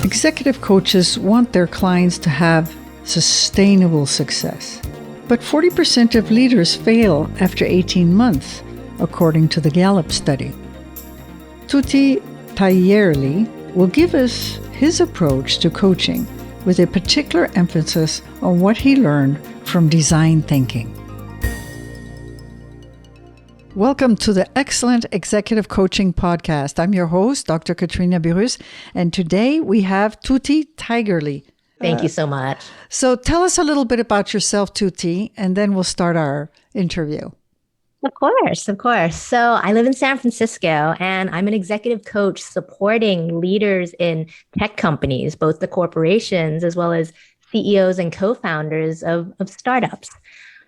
Executive coaches want their clients to have sustainable success. But 40% of leaders fail after 18 months, according to the Gallup study. Tutti Taygerly will give us his approach to coaching with a particular emphasis on what he learned from design thinking. Welcome to the Excellent Executive Coaching Podcast. I'm your host, Dr. Katrina Burrus, and today we have Tutti Taygerly. Thank you so much. So tell us a little bit about yourself, Tutti, and then we'll start our interview. Of course. So I live in San Francisco, and I'm an executive coach supporting leaders in tech companies, both the corporations as well as CEOs and co-founders of startups.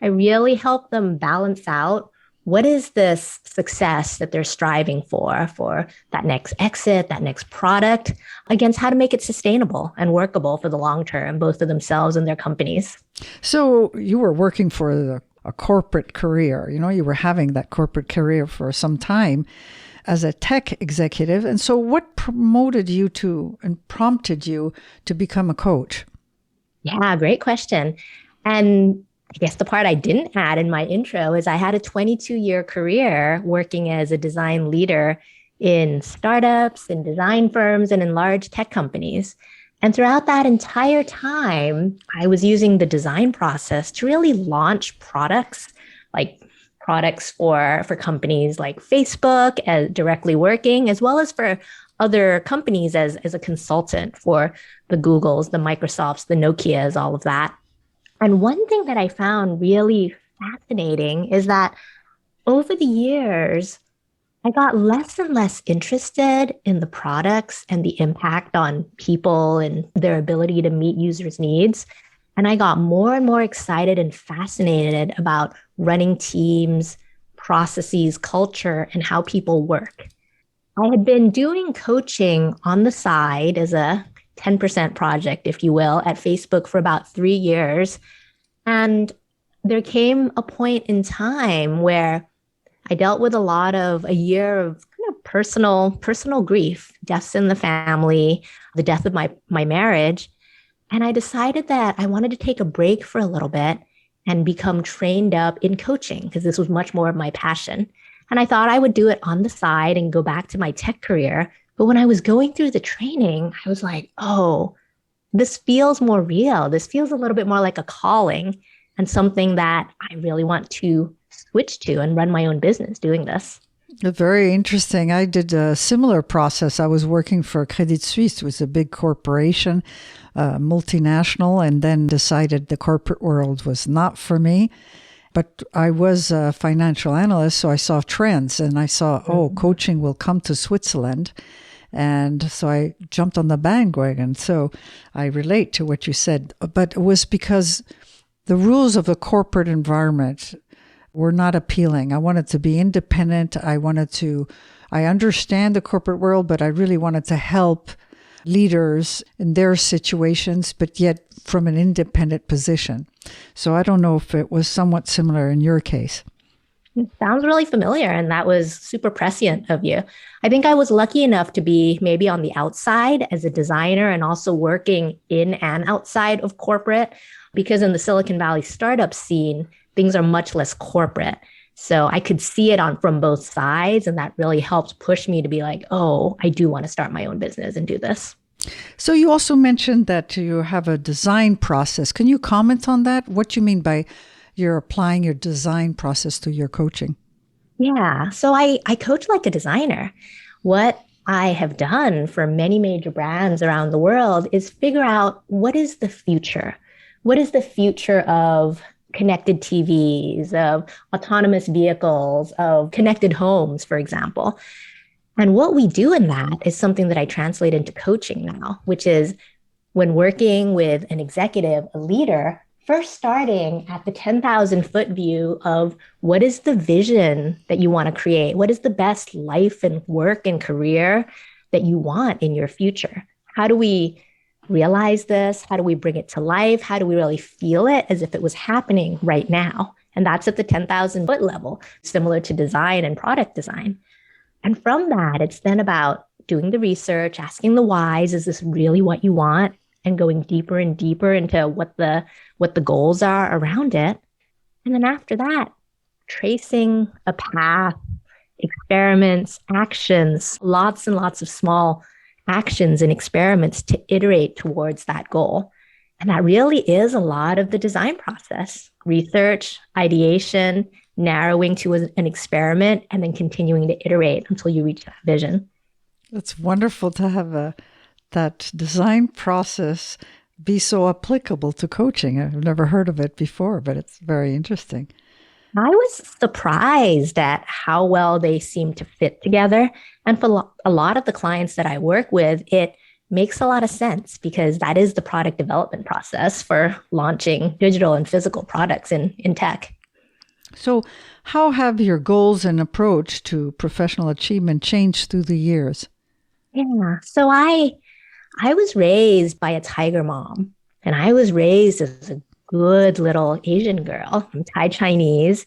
I really help them balance out what is this success that they're striving for that next exit, that next product, against how to make it sustainable and workable for the long term, both for themselves and their companies. So you were working for a corporate career. You were having that corporate career for some time as a tech executive. And so what promoted you to and prompted you to become a coach? Yeah, great question. And I guess the part I didn't add in my intro is I had a 22-year career working as a design leader in startups, in design firms, and in large tech companies. And throughout that entire time, I was using the design process to really launch products, like products for companies like Facebook, as directly working, as well as for other companies as a consultant for the Googles, the Microsofts, the Nokias, all of that. And one thing that I found really fascinating is that over the years, I got less and less interested in the products and the impact on people and their ability to meet users' needs. And I got more and more excited and fascinated about running teams, processes, culture, and how people work. I had been doing coaching on the side as a 10% project, if you will, at Facebook for about 3 years. And there came a point in time where I dealt with a year of kind of personal grief, deaths in the family, the death of my marriage. And I decided that I wanted to take a break for a little bit and become trained up in coaching because this was much more of my passion. And I thought I would do it on the side and go back to my tech career. But when I was going through the training, I was like, oh, this feels more real. This feels a little bit more like a calling and something that I really want to switch to and run my own business doing this. Very interesting. I did a similar process. I was working for Credit Suisse, it was a big corporation, multinational, and then decided the corporate world was not for me. But I was a financial analyst, so I saw trends and I saw, coaching will come to Switzerland. And so I jumped on the bandwagon. So I relate to what you said. But it was because the rules of the corporate environment were not appealing. I wanted to be independent. I understand the corporate world, but I really wanted to help leaders in their situations, but yet from an independent position. So I don't know if it was somewhat similar in your case. It sounds really familiar, and that was super prescient of you. I think I was lucky enough to be maybe on the outside as a designer and also working in and outside of corporate, because in the Silicon Valley startup scene, things are much less corporate. So I could see it from both sides, and that really helped push me to be like, oh, I do want to start my own business and do this. So you also mentioned that you have a design process. Can you comment on that? What do you mean by you're applying your design process to your coaching? Yeah, so I coach like a designer. What I have done for many major brands around the world is figure out what is the future? What is the future of connected TVs, of autonomous vehicles, of connected homes, for example? And what we do in that is something that I translate into coaching now, which is when working with an executive, a leader, first starting at the 10,000 foot view of what is the vision that you want to create? What is the best life and work and career that you want in your future? How do we realize this? How do we bring it to life? How do we really feel it as if it was happening right now? And that's at the 10,000 foot level, similar to design and product design. And from that, it's then about doing the research, asking the whys, is this really what you want? And going deeper and deeper into what the goals are around it. And then after that, tracing a path, experiments, actions, lots and lots of small actions and experiments to iterate towards that goal. And that really is a lot of the design process: research, ideation, narrowing to an experiment, and then continuing to iterate until you reach that vision. It's wonderful to have that design process be so applicable to coaching. I've never heard of it before, but it's very interesting. I was surprised at how well they seem to fit together. And for a lot of the clients that I work with, it makes a lot of sense because that is the product development process for launching digital and physical products in tech. So, how have your goals and approach to professional achievement changed through the years? Yeah. So I was raised by a tiger mom, and I was raised as a good little Asian girl. I'm Thai Chinese.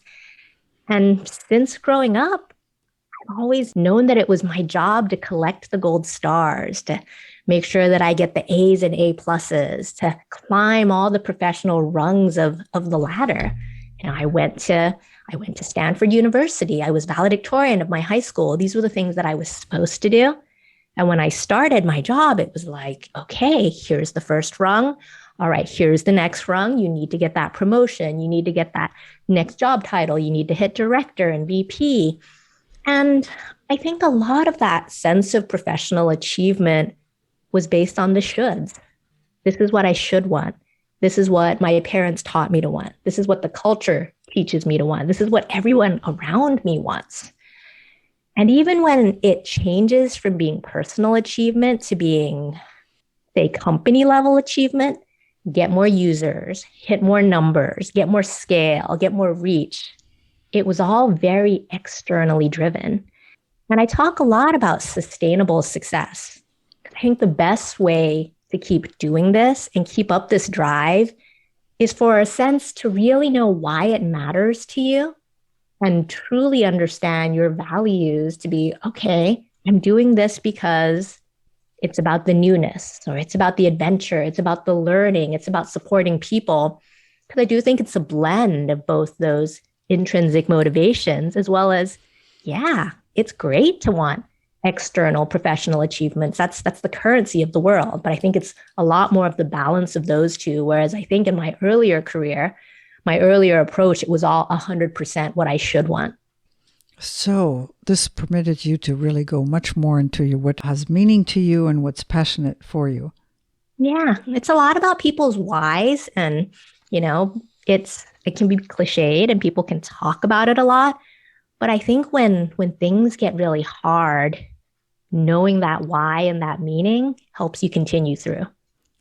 And since growing up, I've always known that it was my job to collect the gold stars, to make sure that I get the A's and A pluses, to climb all the professional rungs of the ladder. You know, I went to Stanford University. I was valedictorian of my high school. These were the things that I was supposed to do. And when I started my job, it was like, okay, here's the first rung. All right, here's the next rung. You need to get that promotion. You need to get that next job title. You need to hit director and VP. And I think a lot of that sense of professional achievement was based on the shoulds. This is what I should want. This is what my parents taught me to want. This is what the culture teaches me to want. This is what everyone around me wants. And even when it changes from being personal achievement to being, say, company level achievement, get more users, hit more numbers, get more scale, get more reach, it was all very externally driven. And I talk a lot about sustainable success. I think the best way to keep doing this and keep up this drive is for a sense to really know why it matters to you and truly understand your values to be, okay, I'm doing this because it's about the newness, or it's about the adventure, it's about the learning, it's about supporting people. Because I do think it's a blend of both those intrinsic motivations, as well as, yeah, it's great to want external professional achievements. That's the currency of the world. But I think it's a lot more of the balance of those two. Whereas I think in my earlier career, my earlier approach, it was all 100% what I should want. So this permitted you to really go much more into what has meaning to you and what's passionate for you. Yeah, it's a lot about people's whys, and it can be cliched and people can talk about it a lot. But I think when things get really hard, knowing that why and that meaning helps you continue through.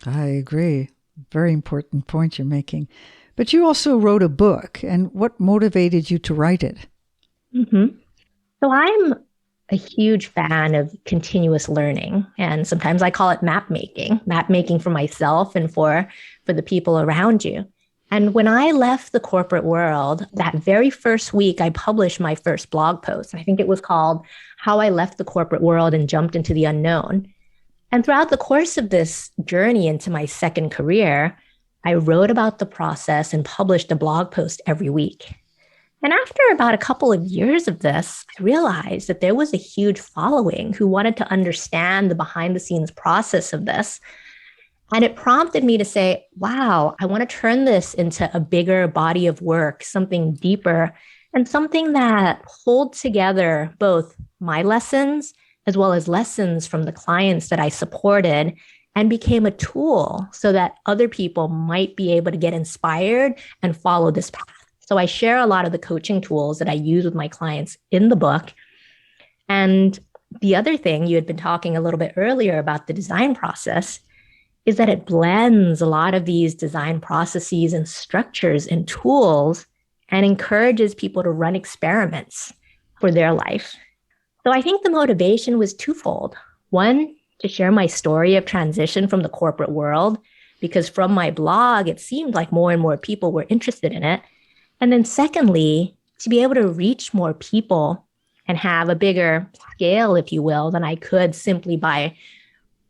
I agree. Very important point you're making. But you also wrote a book, and what motivated you to write it? Mm-hmm. So I'm a huge fan of continuous learning, and sometimes I call it map making for myself and for the people around you. And when I left the corporate world, that very first week, I published my first blog post. I think it was called How I Left the Corporate World and Jumped into the Unknown. And throughout the course of this journey into my second career, I wrote about the process and published a blog post every week. And after about a couple of years of this, I realized that there was a huge following who wanted to understand the behind the scenes process of this. And it prompted me to say, wow, I want to turn this into a bigger body of work, something deeper, and something that holds together both my lessons as well as lessons from the clients that I supported, and became a tool so that other people might be able to get inspired and follow this path. So I share a lot of the coaching tools that I use with my clients in the book. And the other thing, you had been talking a little bit earlier about the design process, is that it blends a lot of these design processes and structures and tools and encourages people to run experiments for their life. So I think the motivation was twofold. One, to share my story of transition from the corporate world, because from my blog, it seemed like more and more people were interested in it. And then secondly, to be able to reach more people and have a bigger scale, if you will, than I could simply by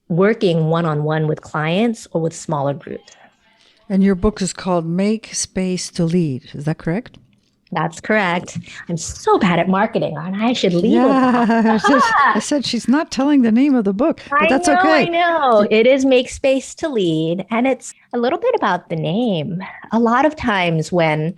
working one-on-one with clients or with smaller groups. And your book is called Make Space to Lead. Is that correct? That's correct. I'm so bad at marketing, aren't I? I should lead with Yeah, that. I said she's not telling the name of the book, but that's I okay. know. It is Make Space to Lead. And it's a little bit about the name. A lot of times when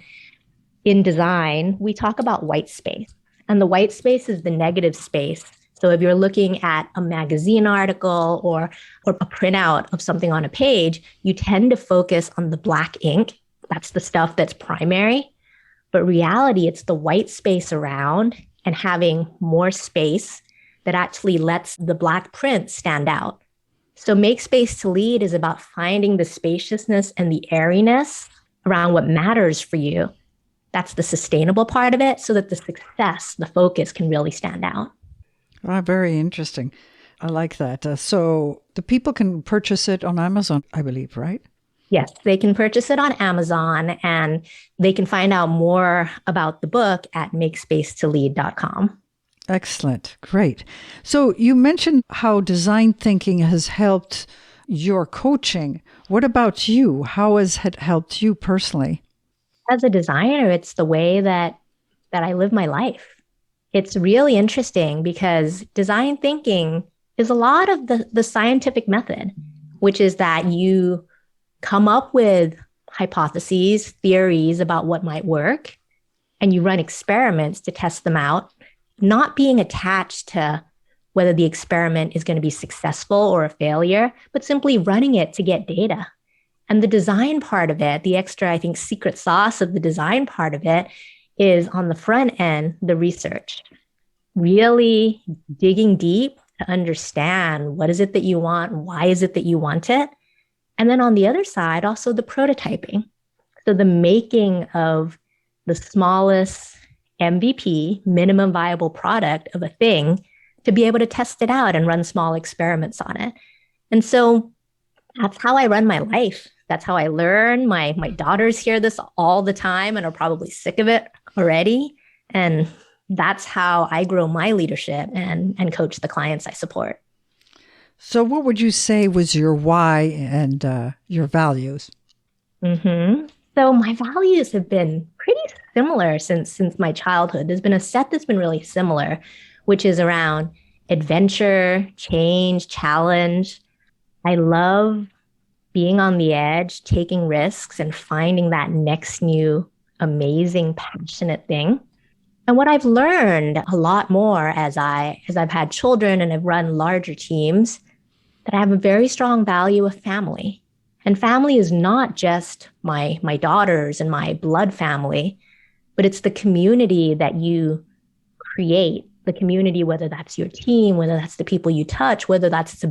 in design, we talk about white space, and the white space is the negative space. So if you're looking at a magazine article or a printout of something on a page, you tend to focus on the black ink. That's the stuff that's primary. But reality, it's the white space around and having more space that actually lets the black print stand out. So Make Space to Lead is about finding the spaciousness and the airiness around what matters for you. That's the sustainable part of it, so that the success, the focus can really stand out. Oh, very interesting. I like that. So the people can purchase it on Amazon, I believe, right? Yes, they can purchase it on Amazon, and they can find out more about the book at makespacetolead.com. Excellent. Great. So you mentioned how design thinking has helped your coaching. What about you? How has it helped you personally? As a designer, it's the way that I live my life. It's really interesting because design thinking is a lot of the scientific method, which is that you come up with hypotheses, theories about what might work, and you run experiments to test them out, not being attached to whether the experiment is going to be successful or a failure, but simply running it to get data. And the design part of it, the extra, I think, secret sauce of the design part of it is on the front end, the research, really digging deep to understand what is it that you want, why is it that you want it. And then on the other side, also the prototyping. So the making of the smallest MVP, minimum viable product of a thing, to be able to test it out and run small experiments on it. And so that's how I run my life. That's how I learn. My daughters hear this all the time and are probably sick of it already. And that's how I grow my leadership and coach the clients I support. So what would you say was your why and your values? So my values have been pretty similar since my childhood. There's been a set that's been really similar, which is around adventure, change, challenge. I love being on the edge, taking risks, and finding that next new, amazing, passionate thing. And what I've learned a lot more as I've had children and I've run larger teams, that I have a very strong value of family. And family is not just my daughters and my blood family, but it's the community that you create, the community, whether that's your team, whether that's the people you touch, whether that's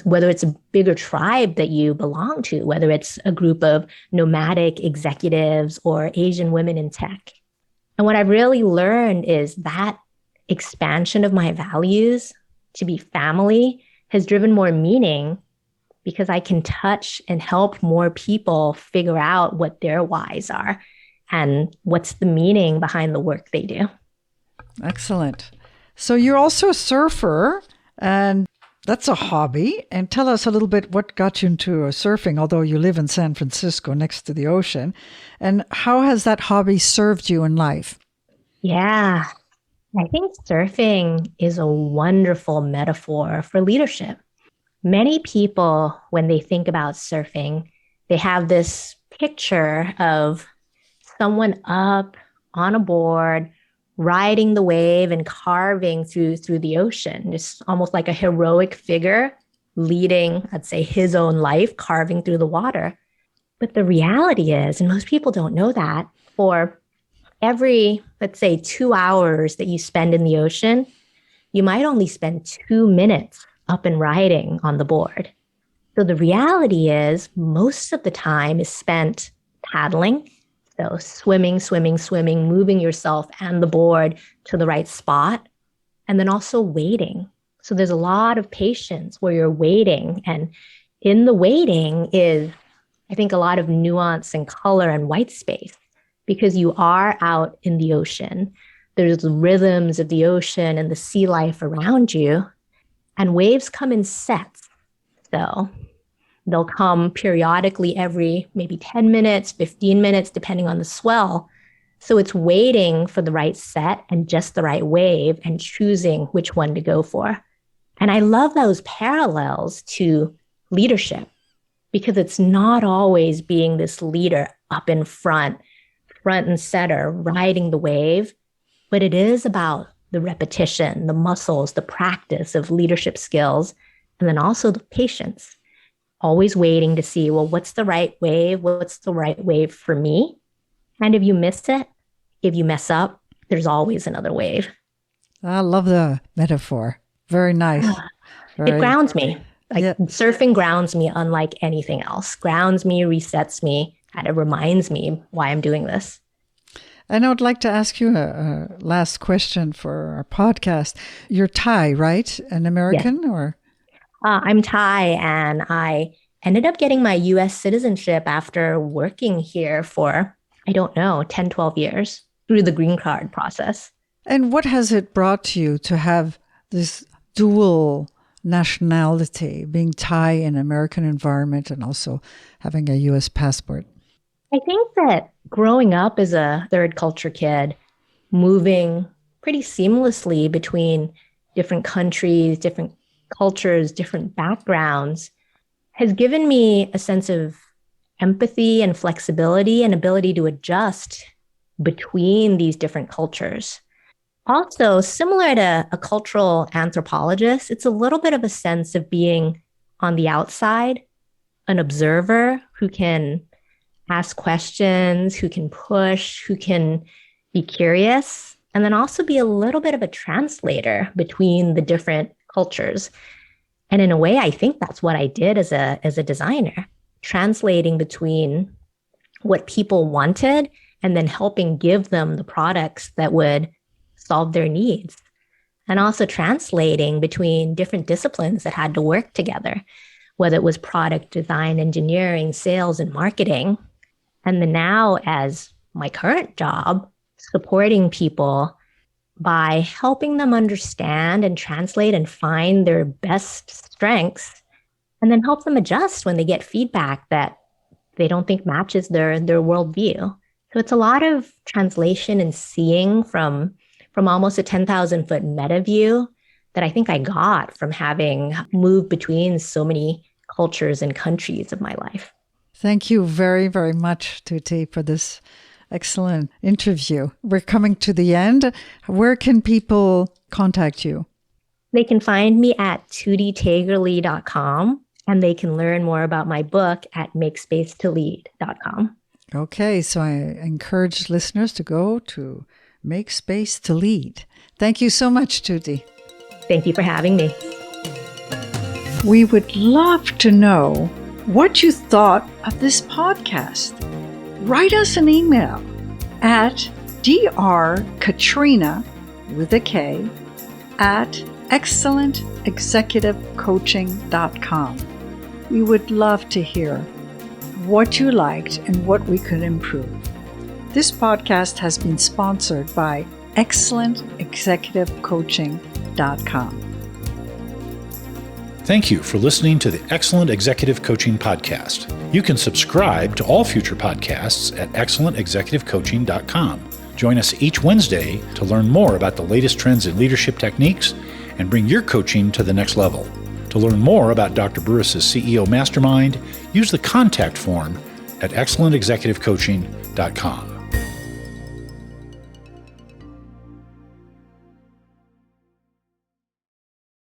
whether it's a bigger tribe that you belong to, whether it's a group of nomadic executives or Asian women in tech. And what I've really learned is that expansion of my values to be family has driven more meaning because I can touch and help more people figure out what their whys are and what's the meaning behind the work they do. Excellent. So you're also a surfer, and that's a hobby. And tell us a little bit what got you into surfing, although you live in San Francisco next to the ocean. And how has that hobby served you in life? Yeah, I think surfing is a wonderful metaphor for leadership. Many people, when they think about surfing, they have this picture of someone up on a board, riding the wave and carving through the ocean. It's almost like a heroic figure leading, I'd say, his own life, carving through the water. But the reality is, and most people don't know that, for every, let's say, 2 hours that you spend in the ocean, you might only spend 2 minutes up and riding on the board. So the reality is most of the time is spent paddling. So swimming, moving yourself and the board to the right spot, and then also waiting. So there's a lot of patience where you're waiting. And in the waiting is, I think, a lot of nuance and color and white space because you are out in the ocean. There's the rhythms of the ocean and the sea life around you. And waves come in sets. So they'll come periodically every maybe 10 minutes, 15 minutes, depending on the swell. So it's waiting for the right set and just the right wave and choosing which one to go for. And I love those parallels to leadership, because it's not always being this leader up in front and center, riding the wave, but it is about the repetition, the muscles, the practice of leadership skills, and then also the patience, always waiting to see, well, what's the right wave? What's the right wave for me? And if you miss it, if you mess up, there's always another wave. I love the metaphor. Very nice. It grounds me. Surfing grounds me unlike anything else. Grounds me, resets me, and it reminds me why I'm doing this. And I would like to ask you a last question for our podcast. You're Thai, right? An American? Yes. Or? I'm Thai, and I ended up getting my U.S. citizenship after working here for, 10, 12 years through the green card process. And what has it brought to you to have this dual nationality, being Thai in an American environment and also having a U.S. passport? I think that growing up as a third culture kid, moving pretty seamlessly between different countries, different cultures, different backgrounds, has given me a sense of empathy and flexibility and ability to adjust between these different cultures. Also, similar to a cultural anthropologist, it's a little bit of a sense of being on the outside, an observer who can ask questions, who can push, who can be curious, and then also be a little bit of a translator between the different cultures. And in a way, I think that's what I did as a designer, translating between what people wanted and then helping give them the products that would solve their needs. And also translating between different disciplines that had to work together, whether it was product design, engineering, sales, and marketing. And then now, as my current job, supporting people by helping them understand and translate and find their best strengths, and then help them adjust when they get feedback that they don't think matches their worldview. So it's a lot of translation and seeing from almost a 10,000-foot meta view that I think I got from having moved between so many cultures and countries of my life. Thank you very, very much, Tutti, for this excellent interview. We're coming to the end. Where can people contact you? They can find me at tuttitaygerly.com, and they can learn more about my book at makespacetolead.com. Okay, so I encourage listeners to go to Make Space to Lead. Thank you so much, Tutti. Thank you for having me. We would love to know what you thought of this podcast. Write us an email at drkatrina with a K at excellentexecutivecoaching.com. We would love to hear what you liked and what we could improve. This podcast has been sponsored by excellentexecutivecoaching.com. Thank you for listening to the Excellent Executive Coaching Podcast. You can subscribe to all future podcasts at excellentexecutivecoaching.com. Join us each Wednesday to learn more about the latest trends in leadership techniques and bring your coaching to the next level. To learn more about Dr. Burrus' CEO Mastermind, use the contact form at excellentexecutivecoaching.com.